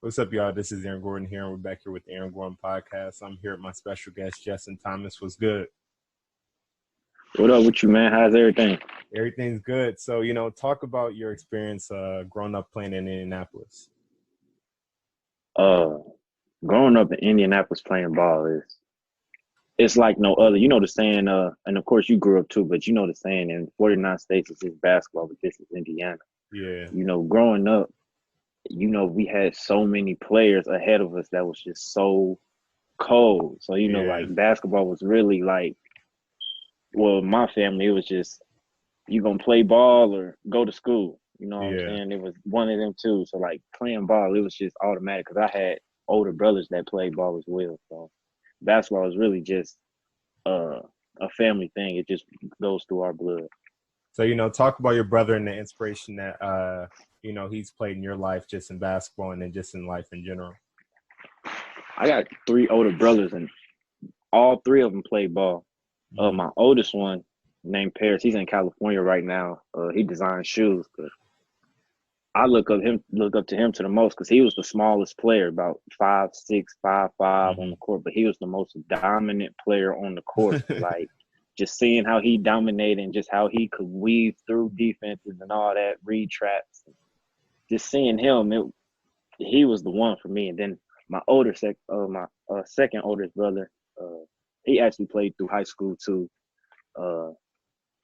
What's up, y'all? This is Aaron Gordon here, and we're back here with the Aaron Gordon Podcast. I'm here with my special guest, Justin Thomas. What's good? What up with you, man? How's everything? Everything's good. So, talk about your experience growing up playing in Indianapolis. Growing up in Indianapolis playing ball it's like no other. You know the saying, and of course you grew up too, but you know the saying in 49 states it's just basketball, but this is Indiana. Yeah. Growing up, we had so many players ahead of us that was just so cold. So, like basketball was really like, well, my family, it was just, you gonna play ball or go to school. You know what I'm saying? It was one of them two. So like playing ball, it was just automatic because I had older brothers that played ball as well. So basketball is really just a family thing. It just goes through our blood. So, talk about your brother and the inspiration that, he's played in your life just in basketball and then just in life in general. I got 3 older brothers and all 3 of them play ball. My oldest one named Paris, he's in California right now. He designs shoes. I look up to him to the most because he was the smallest player, about 5'6", 5'5" on the court, but he was the most dominant player on the court. Like just seeing how he dominated and just how he could weave through defenses and all that, read traps. Just seeing him, he was the one for me. And then my second oldest brother, he actually played through high school too.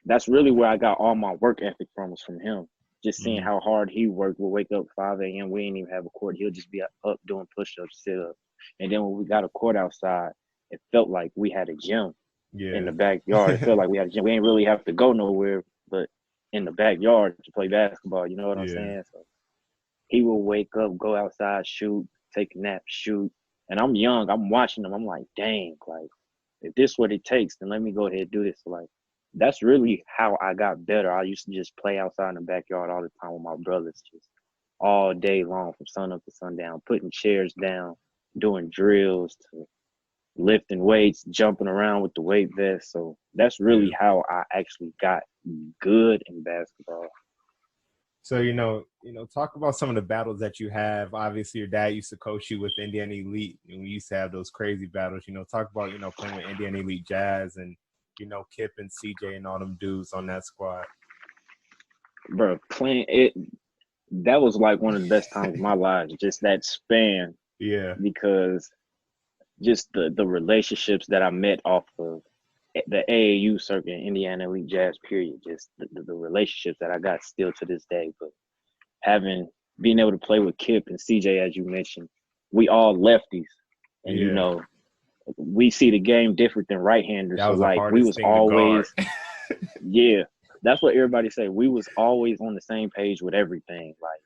That's really where I got all my work ethic from, was from him. Just seeing how hard he worked. We'll wake up 5 a.m. We didn't even have a court. He'll just be up doing push-ups, sit-ups. And then when we got a court outside, it felt like we had a gym in the backyard. It felt like we had a gym. We didn't really have to go nowhere, but in the backyard to play basketball. You know what I'm saying? So he will wake up, go outside, shoot, take a nap, shoot. And I'm young. I'm watching him. I'm like, dang, like, if this is what it takes, then let me go ahead and do this. So, like, that's really how I got better. I used to just play outside in the backyard all the time with my brothers, just all day long from sun up to sundown, putting chairs down, doing drills, to lifting weights, jumping around with the weight vest. So that's really how I actually got good in basketball. So, talk about some of the battles that you have. Obviously, your dad used to coach you with Indiana Elite, and we used to have those crazy battles. Talk about, playing with Indiana Elite Jazz and, Kip and CJ and all them dudes on that squad. Bro, playing it, that was like one of the best times of my life, just that span. Yeah. Because just the relationships that I met off of the AAU circuit, Indiana Elite Jazz period, just the relationships that I got still to this day. But being able to play with Kip and CJ, as you mentioned, we all lefties. And, we see the game different than right-handers. So, like, we was always – that's what everybody say. We was always on the same page with everything. Like,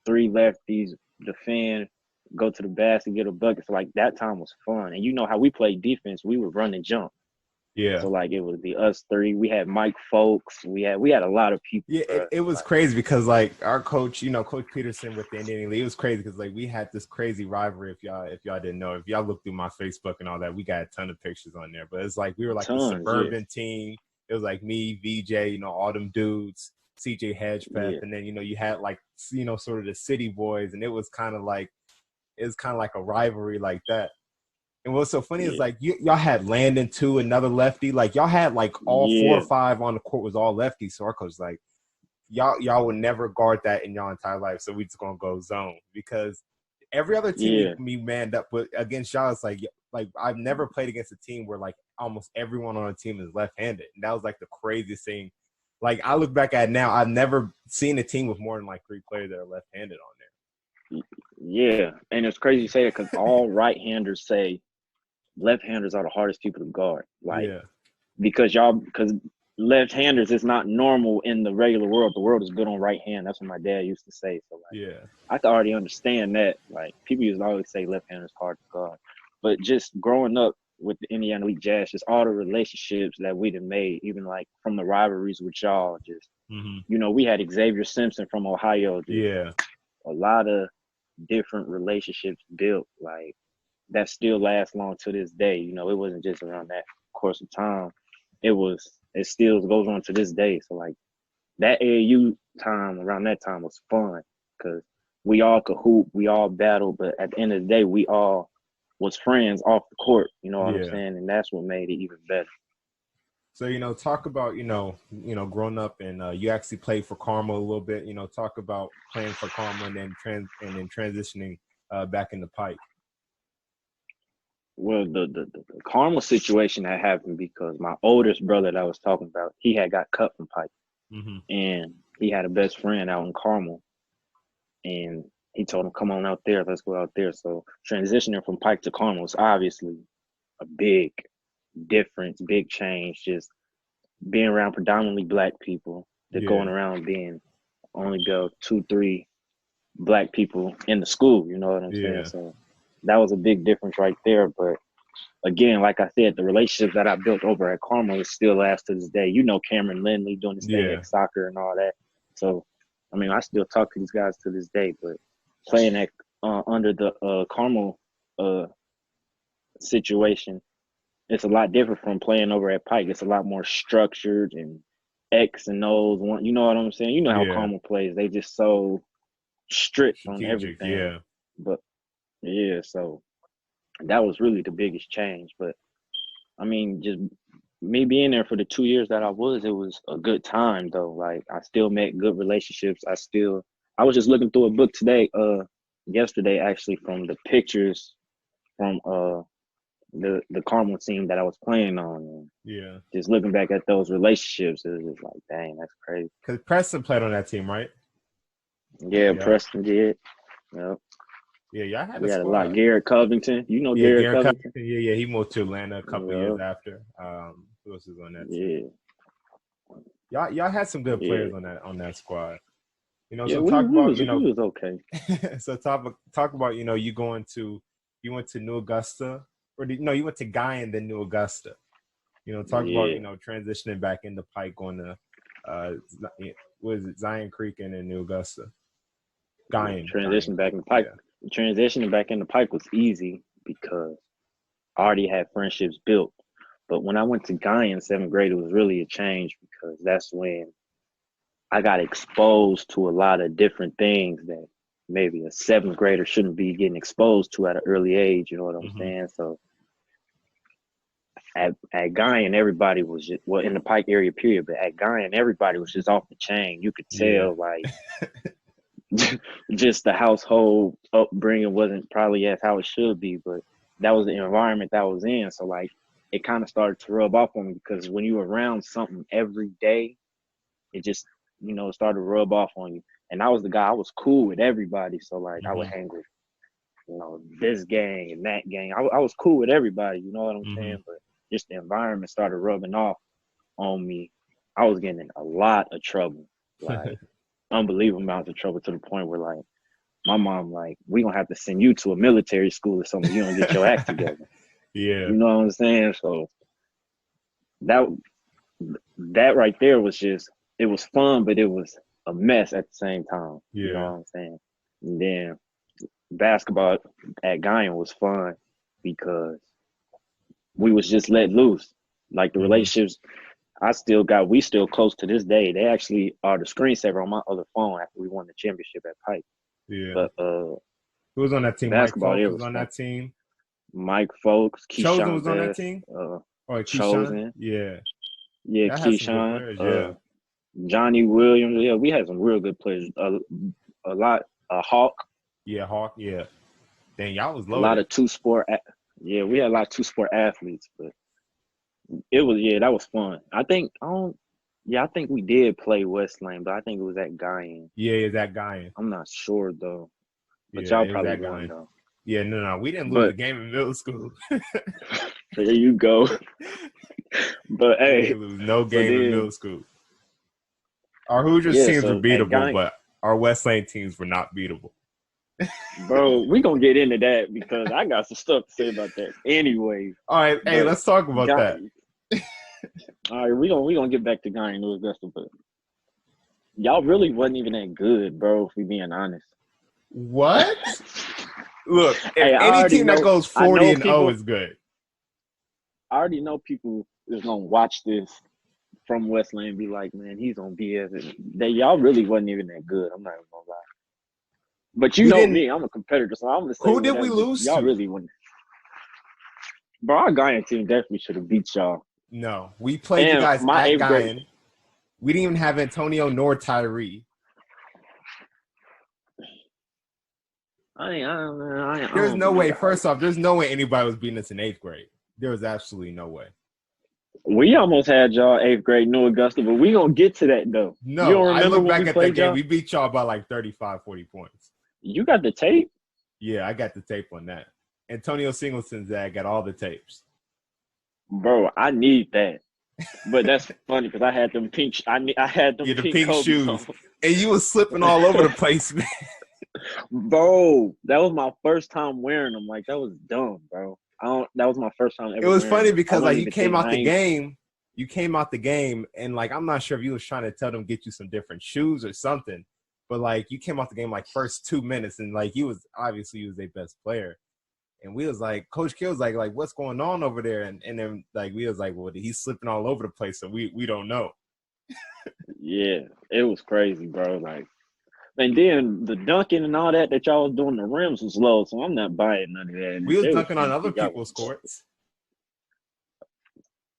3 lefties, defend, go to the basket, get a bucket. So, like, that time was fun. And you know how we played defense. We would run and jump. Yeah. So, like, it would be us 3. We had Mike Folks. We had a lot of people. Yeah, it was crazy because, like, our coach, Coach Peterson with the Indiana League, it was crazy because, like, we had this crazy rivalry. If y'all didn't know, if y'all look through my Facebook and all that, we got a ton of pictures on there. But it's like we were like a suburban team. It was like me, VJ, all them dudes, CJ Hedgepeth, and then you had like sort of the city boys, and it was kind of like a rivalry like that. And what's so funny is like y'all had Landon too, another lefty. Like y'all had like all 4 or 5 on the court was all lefty. So our coach was like, y'all would never guard that in y'all entire life. So we just gonna go zone because every other team we manned up with against y'all. It's like I've never played against a team where like almost everyone on the team is left-handed. And that was like the craziest thing. Like I look back at it now, I've never seen a team with more than like 3 players that are left-handed on there. Yeah, and it's crazy you say that because all right-handers say left-handers are the hardest people to guard. Like, because left-handers is not normal in the regular world. The world is good on right hand. That's what my dad used to say. So, like, I could already understand that. Like, people used to always say left-handers hard to guard. But just growing up with the Indiana Elite Jazz, just all the relationships that we'd have made, even, like, from the rivalries with y'all, just, we had Xavier Simpson from Ohio. A lot of different relationships built, like, that still lasts long to this day. It wasn't just around that course of time. It still goes on to this day. So like that AAU time, around that time was fun because we all could hoop, we all battled, but at the end of the day, we all was friends off the court. You know what I'm Yeah. saying? And that's what made it even better. So, talk about, growing up and you actually played for Carmel a little bit, talk about playing for Carmel and then transitioning back in the Pike. Well, the Carmel situation had happened because my oldest brother that I was talking about, he had got cut from Pike. Mm-hmm. And he had a best friend out in Carmel. And he told him, come on out there, let's go out there. So transitioning from Pike to Carmel was obviously a big difference, big change, just being around predominantly Black people, going around being only go 2-3 Black people in the school, you know what I'm saying? So that was a big difference right there. But again, like I said, the relationships that I built over at Carmel still last to this day. You know, Cameron Lindley doing his thing at soccer and all that. So, I mean, I still talk to these guys to this day. But playing at under the Carmel situation, it's a lot different from playing over at Pike. It's a lot more structured and X and O's. You know what I'm saying? You know how Carmel plays. They just so strict on everything. Yeah. But yeah, so that was really the biggest change. But I mean, just me being there for the 2 years that I was, it was a good time though. Like I still met good relationships. I was just looking through a book today, yesterday actually, from the pictures from the Carmel team that I was playing on. And just looking back at those relationships, it was just like, dang, that's crazy. Because Preston played on that team, right? Yeah, Preston did. Yep. Yeah, y'all we had a lot. Garrett Covington, you know, Garrett Covington. Yeah, he moved to Atlanta a couple years after. Who else was on that team? Y'all had some good players on that squad. So talk about he was okay. So talk about you went to New Augusta, or you went to Guy and then New Augusta. Talk about transitioning back into Pike, going to was it Zion Creek and then New Augusta. Transitioning back in Pike. Transitioning back into Pike was easy because I already had friendships built. But when I went to Guy in 7th grade, it was really a change because that's when I got exposed to a lot of different things that maybe a 7th grader shouldn't be getting exposed to at an early age. You know what I'm saying? So at Guyan, everybody was just, well, in the Pike area period, but at Guyan, everybody was just off the chain. You could tell, like, just the household upbringing wasn't probably as how it should be, but that was the environment that I was in. So, like, it kind of started to rub off on me because when you're around something every day, it just, started to rub off on you. And I was the guy, I was cool with everybody. So, like, I would hang with, this gang and that gang. I was cool with everybody, you know what I'm saying? But just the environment started rubbing off on me. I was getting in a lot of trouble, like unbelievable amounts of trouble, to the point where, like, my mom, like, we gonna have to send you to a military school or something. You don't get your act together. Yeah. You know what I'm saying? So that right there was just, it was fun, but it was a mess at the same time. Yeah. You know what I'm saying? And then basketball at Guyan was fun because we was just let loose. Like, the relationships we still close to this day. They actually are the screensaver on my other phone after we won the championship at Pike. Yeah. But who was on that team? Basketball, Mike Folks was on that team. Mike Folks, Keyshawn Chosen was on that team. Chosen. Yeah. Yeah, Keyshawn. Johnny Williams. Yeah, we had some real good players. A lot. Hawk. Yeah, Hawk. Yeah. Dang, y'all was loaded. A lot of two-sport. Yeah, we had a lot of two-sport athletes, but it was, that was fun. I think we did play West Lane, but I think it was at Guyan. Yeah, it's at Guyan. I'm not sure though. But y'all probably won though. Yeah, no, we didn't lose the game in middle school. There you go. But hey, we didn't lose no game in middle school. Our Hoosiers teams were beatable, but our West Lane teams were not beatable. Bro, we gonna get into that because I got some stuff to say about that. Anyway. All right, hey, let's talk about that. All right, we gonna get back to Guy and New Augusta, but y'all really wasn't even that good, bro, if we being honest. What? Look, any team that goes 40-0 is good. I already know people is gonna watch this from West Lane and be like, man, he's on BS. Y'all really wasn't even that good. I'm not even gonna lie. But you We know didn't. me, I'm a competitor, so I'm gonna say Who did we whatever. lose Y'all to? really wouldn't. Bro, our Guyana team definitely should have beat y'all. No, we played you And guys my at eighth grade, Guyan. We didn't even have Antonio nor Tyree. I don't There's no believe way. that. First off, there's no way anybody was beating us in 8th grade. There was absolutely no way. We almost had y'all eighth grade New Augusta, but we gonna get to that though. You No, don't I remember look when back we at that played game. y'all? We beat y'all by like 35, 40 points. You got the tape? Yeah, I got the tape on that. Antonio Singleton's dad got all the tapes. Bro, I need that. But that's funny because I had them pink. I had them Yeah, the pink pink Kobe's shoes. on. And you was slipping all over the place, man. Bro, that was my first time wearing them. Like that was dumb, bro. That was my first time ever. It was wearing funny them. because like you came out the game. You came out the game, and like I'm not sure if you was trying to tell them get you some different shoes or something, but like you came out the game like first 2 minutes, and like he was their best player, and we was like Coach K was like what's going on over there, and then like we was like well he's slipping all over the place, so we don't know. Yeah, it was crazy, bro. Like, and then the dunking and all that y'all was doing, the rims was low, so I'm not buying none of that. We was dunking on other people's courts.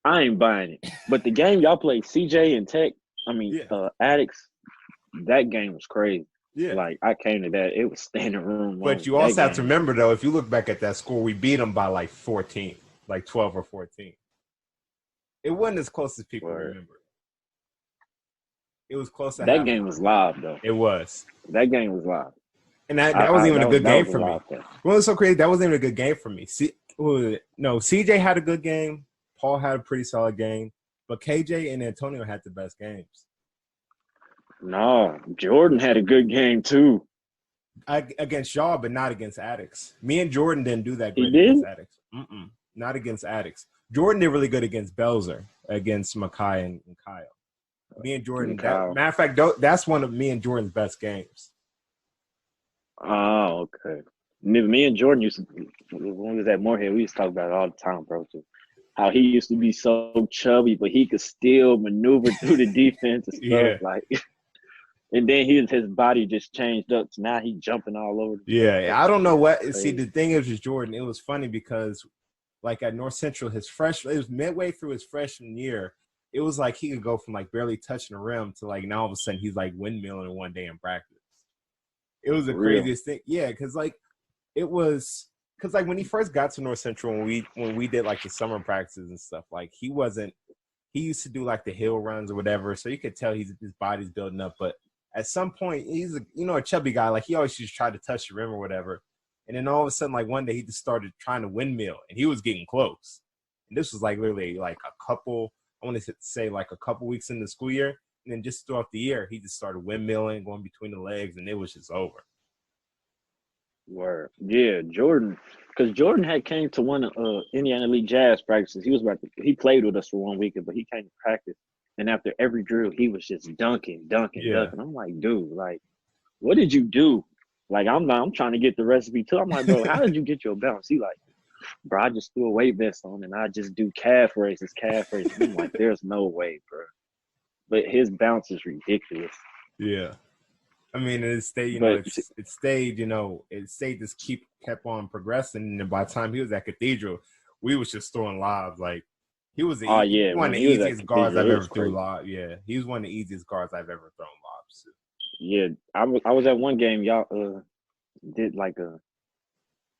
I ain't buying it. But the game y'all played, CJ and Tech, Addicts, that game was crazy. Yeah. Like, I came to that. It was standing room. But you also have to remember, though, if you look back at that score, we beat them by like 14, like 12 or 14. It wasn't as close as people remember. It was close to that game was live, though. It was. That game was live. And that wasn't even a good game for me. Well, it's so crazy. That wasn't even a good game for me. CJ had a good game. Paul had a pretty solid game. But KJ and Antonio had the best games. No, Jordan had a good game, too. Against y'all, but not against Addicts. Me and Jordan didn't do that great against Addicts. Not against Addicts. Jordan did really good against Belzer, against Makai and Kyle. Me and Jordan. Matter of fact, that's one of me and Jordan's best games. Oh, okay. Me and Jordan used to, when we was at Moorhead, we used to talk about it all the time, bro. Too. How he used to be so chubby, but he could still maneuver through the defense and stuff. Like, and then his body just changed up. So now he's jumping all over. I don't know what. See, the thing is with Jordan, it was funny because, like at North Central, it was midway through his freshman year. It was like he could go from like barely touching the rim to like now all of a sudden he's like windmilling one day in practice. It was the craziest thing. Yeah, because like it was because like when he first got to North Central when we did like the summer practices and stuff, like he used to do like the hill runs or whatever, so you could tell his body's building up. But at some point he's a chubby guy, like he always just tried to touch the rim or whatever. And then all of a sudden, like one day he just started trying to windmill and he was getting close. And this was like literally like a couple weeks into the school year. And then just throughout the year, he just started windmilling, going between the legs, and it was just over. Word. Yeah, Jordan. Because Jordan had came to one of Indiana League Jazz practices. He played with us for 1 weekend, but he came to practice. And after every drill, he was just dunking. I'm like, dude, like, what did you do? Like, I'm trying to get the recipe too. I'm like, bro, how did you get your balance? He like, bro, I just threw a weight vest on and I just do calf raises. I'm like, there's no way, bro. But his bounce is ridiculous. Yeah. I mean, it stayed, kept on progressing. And by the time he was at Cathedral, we was just throwing lobs. Like, he was one of the easiest guards I've ever thrown lobs. Yeah, he was one of the easiest guards I've ever thrown lobs to. Yeah, I was at one game. Y'all did like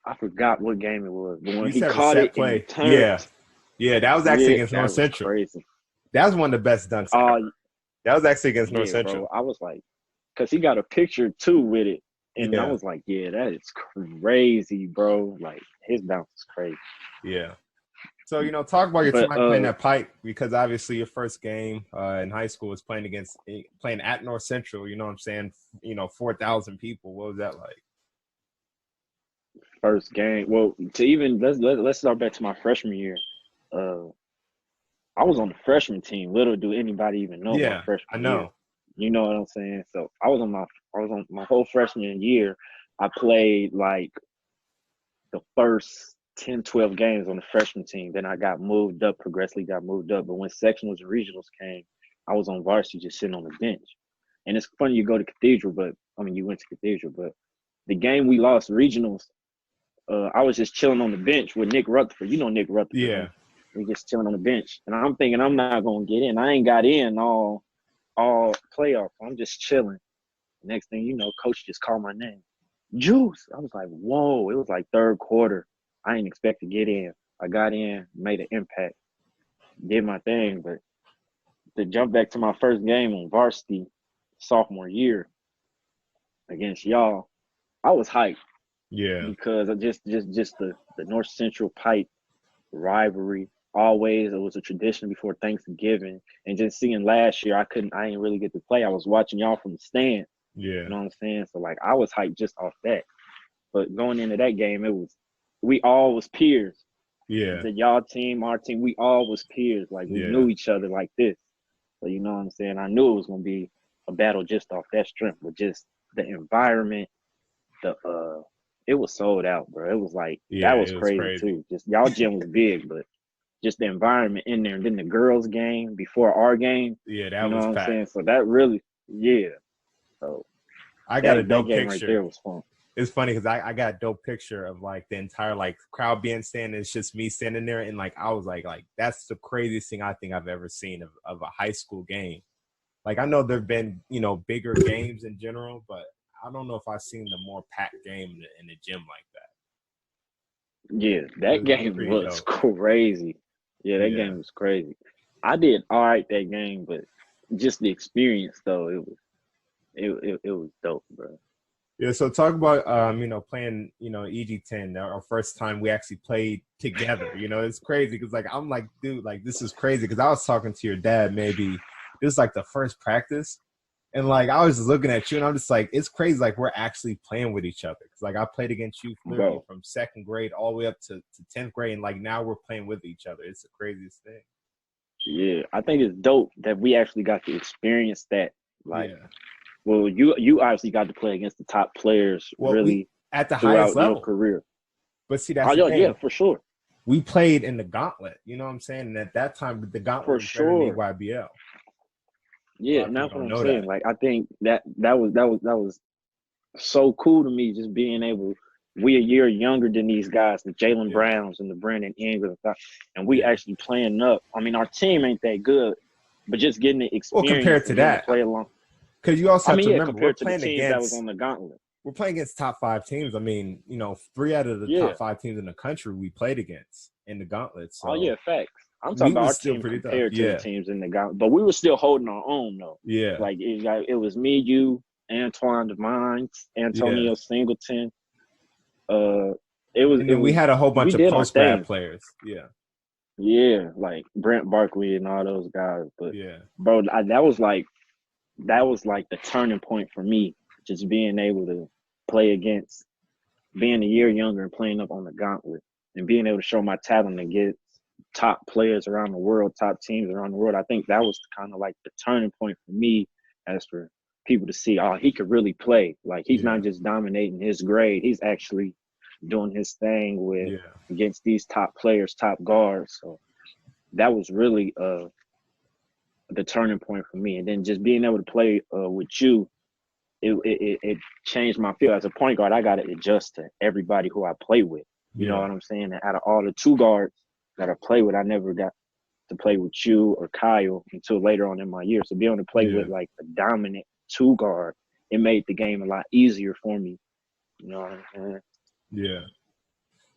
I forgot what game it was. But when he caught it play. Yeah, that was actually against North Central. Crazy. That was one of the best dunks ever. That was actually against North Central. Bro, I was like, because he got a picture too with it. And I was like, yeah, that is crazy, bro. Like, his bounce is crazy. Yeah. So, talk about your time playing at Pike, because obviously your first game in high school was playing at North Central, you know what I'm saying? 4,000 people. What was that like? First game. Well, let's start back to my freshman year. I was on the freshman team. Little do anybody even know my freshman I know. year. You know what I'm saying? So I was on my whole freshman year. I played like the first 10, 12 games on the freshman team. Then I progressively got moved up. But when sectionals and regionals came, I was on varsity just sitting on the bench. And it's funny you go to Cathedral, you went to Cathedral, but the game we lost regionals, I was just chilling on the bench with Nick Rutherford. You know Nick Rutherford. Yeah. Man. We just chilling on the bench. And I'm thinking I'm not going to get in. I ain't got in all playoff. I'm just chilling. Next thing you know, coach just called my name. Juice. I was like, whoa. It was like third quarter. I didn't expect to get in. I got in, made an impact, did my thing. But to jump back to my first game on varsity sophomore year against y'all, I was hyped. Yeah. Because of just the North Central Pipe rivalry. Always, it was a tradition before Thanksgiving. And just seeing last year, I didn't really get to play. I was watching y'all from the stand. Yeah. You know what I'm saying? So, like, I was hyped just off that. But going into that game, we all was peers. Yeah. The y'all team, our team, we all was peers. Like, we knew each other like this. So, you know what I'm saying? I knew it was going to be a battle just off that strength. But just the environment, it was sold out, bro. It was like, that was crazy too. Just y'all gym was big, but just the environment in there. And then the girls' game before our game. Yeah, that you know was what packed. I'm saying? So that really, So I got a dope game picture. Right there was fun. It's funny because I got a dope picture of like the entire like crowd being standing. It's just me standing there, and like I was like that's the craziest thing I think I've ever seen of a high school game. Like I know there've been bigger games in general, but I don't know if I've seen the more packed game in the gym like that. Yeah, that game was crazy. Yeah, that game was crazy. I did all right that game, but just the experience though, it was dope, bro. Yeah, so talk about playing EG10, our first time we actually played together. It's crazy because like I'm like, dude, like this is crazy because I was talking to your dad maybe it was like the first practice. And, like, I was just looking at you, and I'm just like, it's crazy, like, we're actually playing with each other. Because, like, I played against you literally from second grade all the way up to 10th grade, and, like, now we're playing with each other. It's the craziest thing. Yeah, I think it's dope that we actually got to experience that. Like, well, you obviously got to play against the top players at the highest level. Your career. But, see, that's the thing. Yeah, for sure. We played in the gauntlet, you know what I'm saying? And at that time, the gauntlet was better than the YBL. Yeah, and that's what I'm saying. Like, I think that was so cool to me, just being able. We a year younger than these guys, the Jalen Browns and the Brandon Ingram, and we actually playing up. I mean, our team ain't that good, but just getting the experience. Well, compared to that, play along. Because you also have to remember, we're playing against that was on the gauntlet. We're playing against top 5 teams. I mean, 3 out of the top 5 teams in the country we played against in the gauntlet. So. Oh yeah, facts. I'm talking about our team compared to the teams in the gauntlet, but we were still holding our own though. Yeah, like it was me, you, Antoine Devine, Antonio Singleton. We had a whole bunch of post grad players. Yeah, like Brent Barkley and all those guys. But bro, that was like the turning point for me. Just being able to play against, being a year younger and playing up on the gauntlet, and being able to show my talent and get top players around the world, top teams around the world. I think that was kind of like the turning point for me, as for people to see, he could really play. Like he's not just dominating his grade, he's actually doing his thing with against these top players, top guards. So that was really the turning point for me. And then just being able to play with you, it changed my feel. As a point guard, I got to adjust to everybody who I play with. You know what I'm saying? And out of all the 2 guards that I play with, I never got to play with you or Kyle until later on in my year. So being able to play with like a dominant 2 guard, it made the game a lot easier for me. You know what I'm saying? Yeah.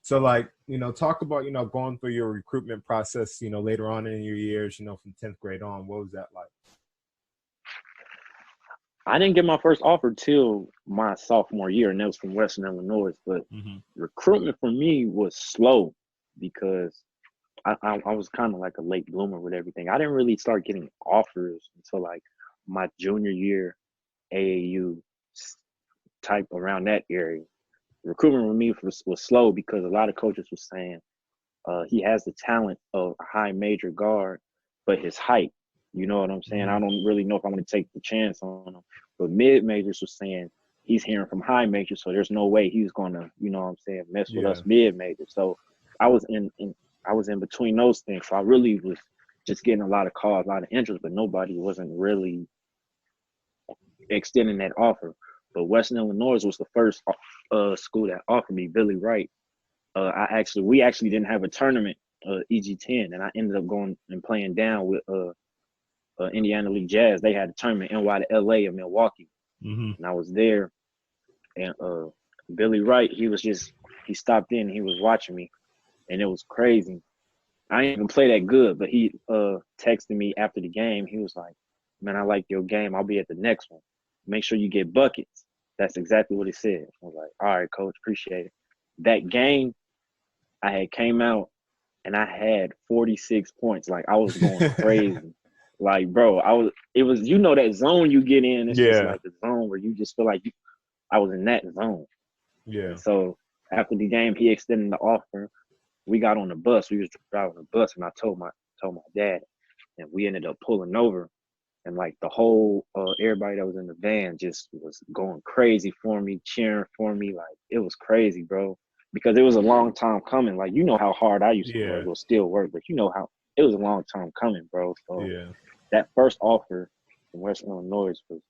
So like, talk about, going through your recruitment process, later on in your years, from 10th grade on. What was that like? I didn't get my first offer till my sophomore year, and that was from Western Illinois. But recruitment for me was slow because I was kind of like a late bloomer with everything. I didn't really start getting offers until like my junior year, AAU type around that area. Recruitment with me was slow because a lot of coaches were saying he has the talent of a high major guard, but his height. You know what I'm saying? I don't really know if I'm going to take the chance on him. But mid majors was saying he's hearing from high majors, so there's no way he's going to, mess with us mid majors. So I was in between those things. So I really was just getting a lot of calls, a lot of interest, but nobody wasn't really extending that offer. But Western Illinois was the first school that offered me, Billy Wright. We actually didn't have a tournament, EG10, and I ended up going and playing down with Indiana League Jazz. They had a tournament NY to LA and Milwaukee, and I was there. And Billy Wright, he stopped in, and he was watching me, and it was crazy. I didn't even play that good, but he texted me after the game. He was like, "Man, I like your game. I'll be at the next one. Make sure you get buckets." That's exactly what he said. I was like, "All right, coach, appreciate it." That game, I had came out and I had 46 points. Like, I was going crazy. Like, bro, it was that zone you get in. It's just like a zone where you just feel like I was in that zone. Yeah. And so after the game, he extended the offer. We got on the bus. We was driving the bus, and I told my dad, and we ended up pulling over. And like the whole everybody that was in the van just was going crazy for me, cheering for me. Like, it was crazy, bro, because it was a long time coming. Like, you know how hard I used to work, or still work, but you know how it was a long time coming, bro. So that first offer from West Illinois was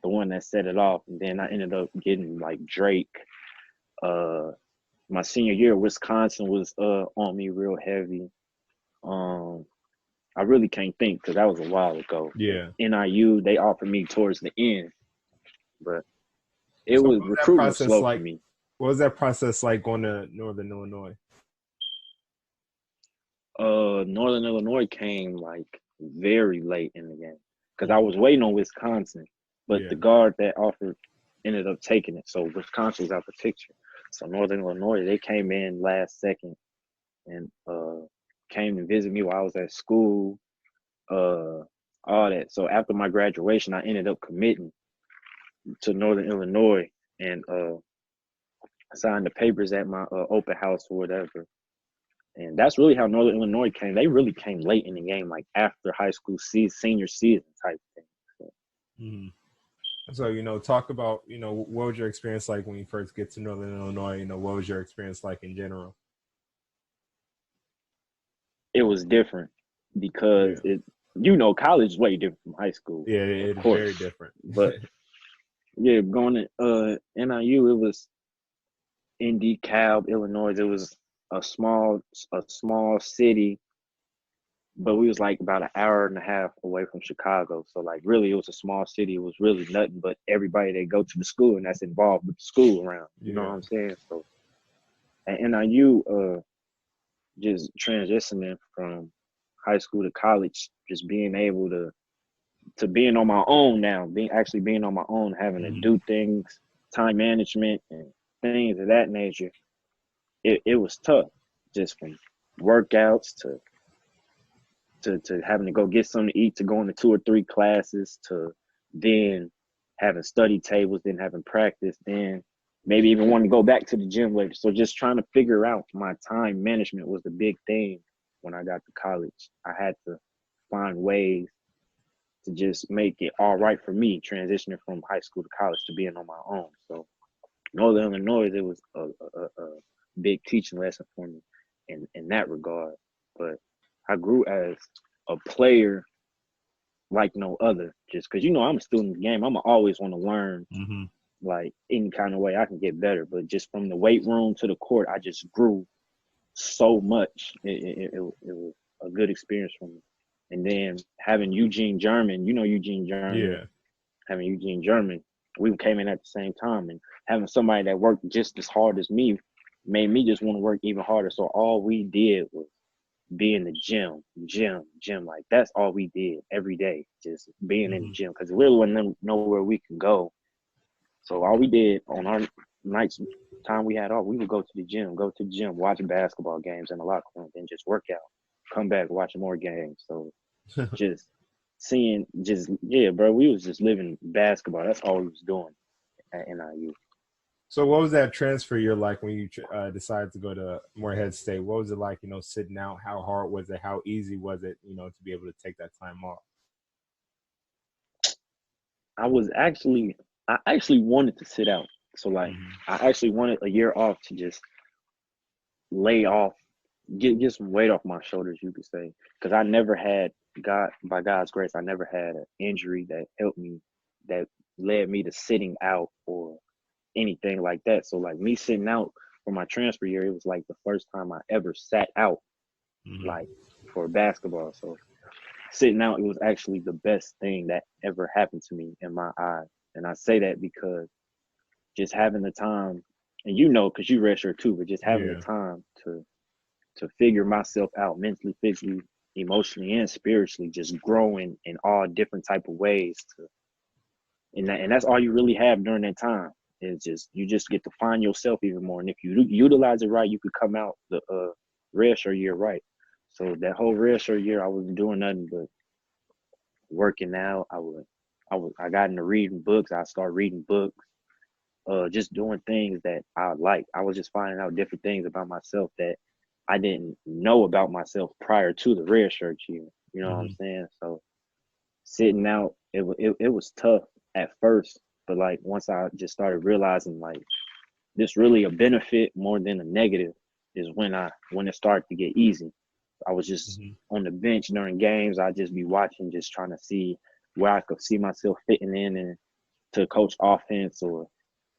the one that set it off. And then I ended up getting like Drake. My senior year, Wisconsin was on me real heavy. I really can't think because that was a while ago. Yeah. NIU, they offered me towards the end, but recruitment was slow for me. What was that process like going to Northern Illinois? Northern Illinois came like very late in the game because I was waiting on Wisconsin, but the guard that offered ended up taking it. So Wisconsin was out the picture. So Northern Illinois, they came in last second and came to visit me while I was at school, all that. So after my graduation, I ended up committing to Northern Illinois and signed the papers at my open house or whatever. And that's really how Northern Illinois came. They really came late in the game, like after high school senior season type thing. So. So, talk about, what was your experience like when you first get to Northern Illinois? What was your experience like in general? It was different because college is way different from high school. Yeah, it's very different. But going to NIU, it was in DeKalb, Illinois. It was a small city, but we was like about an hour and a half away from Chicago. So like really it was a small city. It was really nothing but everybody that go to the school and that's involved with the school around. You know what I'm saying? So at NIU, just transitioning from high school to college, just being able to being on my own now, being on my own, having to do things, time management and things of that nature. It was tough, just from workouts to having to go get something to eat, to going to 2 or 3 classes, to then having study tables, then having practice, then maybe even wanting to go back to the gym later. So just trying to figure out my time management was the big thing when I got to college. I had to find ways to just make it all right for me, transitioning from high school to college to being on my own. So Northern Illinois, it was a big teaching lesson for me in that regard. But I grew as a player like no other, just because, I'm a student of the game. I'm always want to learn, like any kind of way I can get better. But just from the weight room to the court, I just grew so much. It was a good experience for me. And then having Eugene German, Eugene German. Yeah. Having Eugene German, we came in at the same time. And having somebody that worked just as hard as me made me just want to work even harder. So all we did was be in the gym. Like, that's all we did every day, just being in the gym, because we really wasn't nowhere we can go. So all we did on our nights time we had off, we would go to the gym, watch basketball games in the locker room, then just work out, come back, watch more games. So just seeing, bro, we was just living basketball. That's all we was doing at NIU. So what was that transfer year like when you decided to go to Morehead State? What was it like, sitting out? How hard was it? How easy was it, to be able to take that time off? I actually wanted to sit out. So like, I actually wanted a year off to just lay off, get some weight off my shoulders, you could say. Because I never had, by God's grace, I never had an injury that helped me, that led me to sitting out or anything like that. So like me sitting out for my transfer year, it was like the first time I ever sat out like for basketball. So sitting out, it was actually the best thing that ever happened to me in my eyes. And I say that because just having the time, and because you redshirt too, but just having the time to figure myself out mentally, physically, emotionally, and spiritually, just growing in all different type of ways. And that's all you really have during that time. Is you just get to find yourself even more. And if you utilize it right, you could come out the redshirt year right. So that whole redshirt year, I wasn't doing nothing but working out. I got into reading books. I started reading books. Just doing things that I like. I was just finding out different things about myself that I didn't know about myself prior to the redshirt year. You know what I'm saying? So sitting out, it was tough at first, but like once I just started realizing like this really a benefit more than a negative is when it started to get easy. I was just on the bench during games. I'd just be watching, just trying to see where I could see myself fitting in and to coach offense or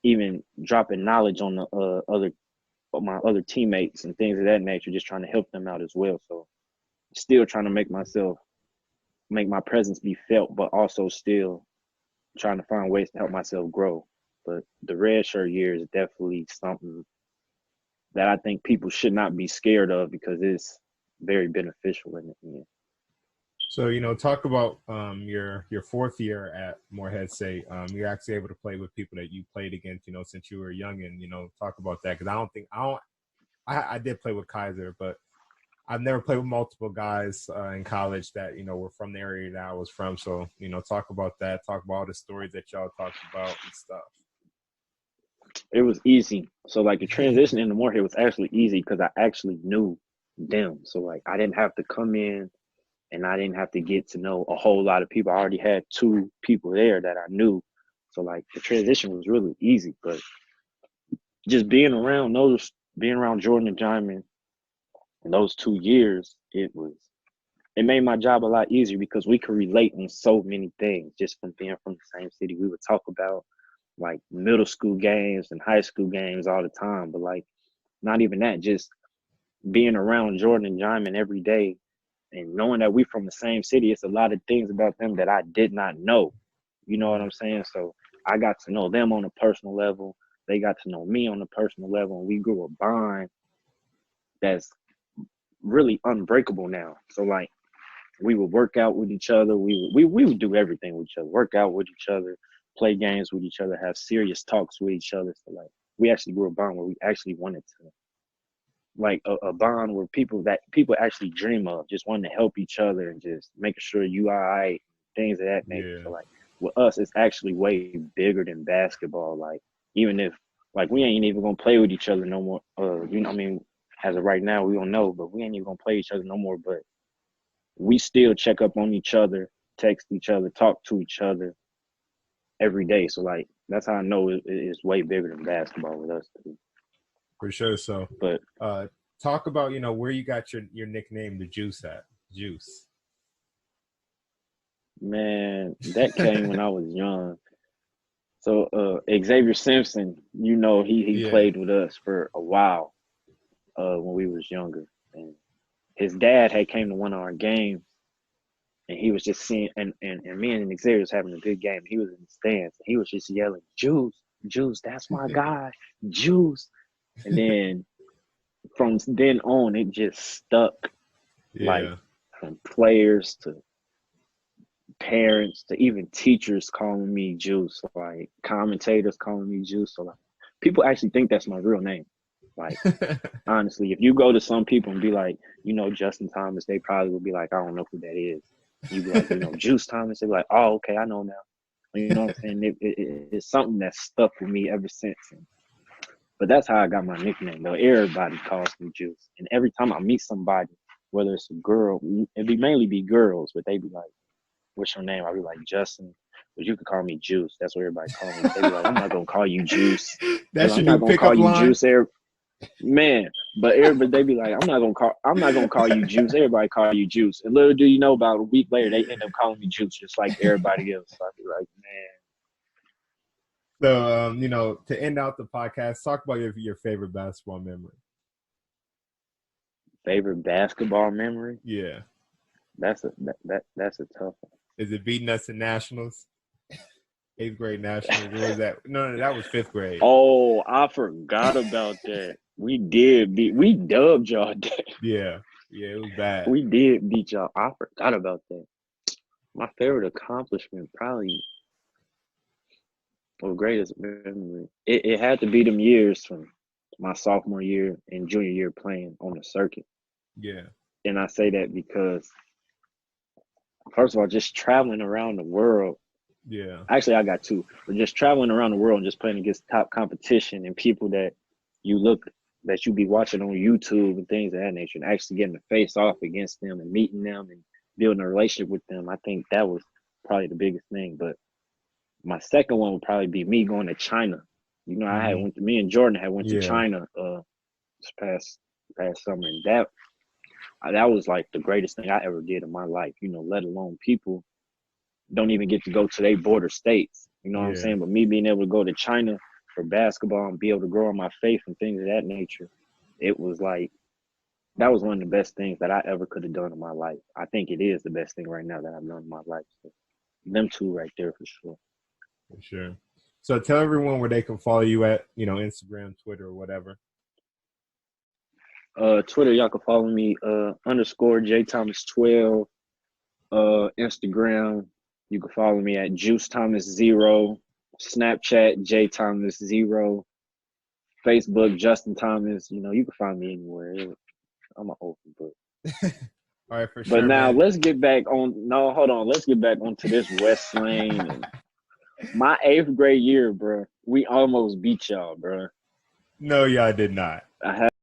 even dropping knowledge on the my other teammates and things of that nature, just trying to help them out as well. So still trying to make my presence be felt, but also still trying to find ways to help myself grow. But the redshirt year is definitely something that I think people should not be scared of because it's very beneficial in the end. So, talk about your fourth year at Morehead State. You're actually able to play with people that you played against, since you were young, and talk about that because I did play with Kaiser, but I've never played with multiple guys in college that were from the area that I was from. So, talk about that. Talk about all the stories that y'all talked about and stuff. It was easy. So, like the transition into Morehead was actually easy because I actually knew them. So, like I didn't have to come in. And I didn't have to get to know a whole lot of people. I already had 2 people there that I knew. So like the transition was really easy. But just being around Jordan and Jaimin in those 2 years, it made my job a lot easier because we could relate on so many things just from being from the same city. We would talk about like middle school games and high school games all the time. But like not even that, just being around Jordan and Jaimin every day. And knowing that we from the same city, it's a lot of things about them that I did not know. You know what I'm saying? So I got to know them on a personal level. They got to know me on a personal level. And we grew a bond that's really unbreakable now. So like we would work out with each other. We would do everything with each other, work out with each other, play games with each other, have serious talks with each other. So like we actually grew a bond where we actually wanted to like a bond where people actually dream of, just wanting to help each other and just making sure you all right, things of that nature. Yeah. So like with us, it's actually way bigger than basketball. Like even if like we ain't even gonna play with each other no more. I mean, as of right now, we don't know, but we ain't even gonna play each other no more. But we still check up on each other, text each other, talk to each other every day. So like that's how I know it's way bigger than basketball with us too. For sure. So, but talk about where you got your nickname, the Juice at. Juice. Man, that came when I was young. So Xavier Simpson, he played with us for a while when we was younger, and his dad had came to one of our games, and he was just seeing, and me and Xavier was having a good game. He was in the stands, and he was just yelling, "Juice, Juice, that's my guy, Juice." And then from then on, it just stuck. Yeah. Like from players to parents to even teachers calling me Juice, like commentators calling me Juice. So like people actually think that's my real name. Like honestly, if you go to some people and be like, Justin Thomas, they probably would be like, I don't know who that is. You be like, Juice Thomas, they're like, oh, okay, I know now. You know what I'm saying? It's something that stuck with me ever since. But that's how I got my nickname, though. Everybody calls me Juice. And every time I meet somebody, whether it's a girl, it'd mainly be girls, but they be like, what's your name? I'll be like, Justin. But you can call me Juice. That's what everybody calls me. They be like, I'm not going to call you Juice. That's your new pickup line? Juice. Man, but everybody, they be like, I'm not gonna call you Juice. Everybody call you Juice. And little do you know, about a week later, they end up calling me Juice, just like everybody else. So I be like, So, to end out the podcast, talk about your favorite basketball memory. Favorite basketball memory? Yeah. That's a tough one. Is it beating us in nationals? 8th grade nationals. Or was that? No, that was 5th grade. Oh, I forgot about that. We dubbed y'all. Yeah, it was bad. We did beat y'all. I forgot about that. My favorite accomplishment probably, or greatest memory, it had to be them years from my sophomore year and junior year playing on the circuit. Yeah. And I say that because, first of all, just traveling around the world. Yeah. Actually, I got two. But just traveling around the world and just playing against top competition and people that you be watching on YouTube and things of that nature, and actually getting to face off against them and meeting them and building a relationship with them. I think that was probably the biggest thing. But my second one would probably be me going to China. Me and Jordan had went to China this past summer, and that was like the greatest thing I ever did in my life, let alone people don't even get to go to their border states. You know what I'm saying? But me being able to go to China for basketball and be able to grow in my faith and things of that nature, it was like, that was one of the best things that I ever could have done in my life. I think it is the best thing right now that I've done in my life. So them two right there for sure. For sure. So tell everyone where they can follow you at, Instagram, Twitter, or whatever. Twitter, y'all can follow me _JThomas12. Instagram, you can follow me at JuiceThomas0. Snapchat, JThomas0. Facebook, Justin Thomas. You can find me anywhere. I'm an open book. All right, for sure. But now man. let's get back on. No, hold on. Let's get back onto this West Lane. And my 8th grade year, bro. We almost beat y'all, bro. No, y'all did not. I had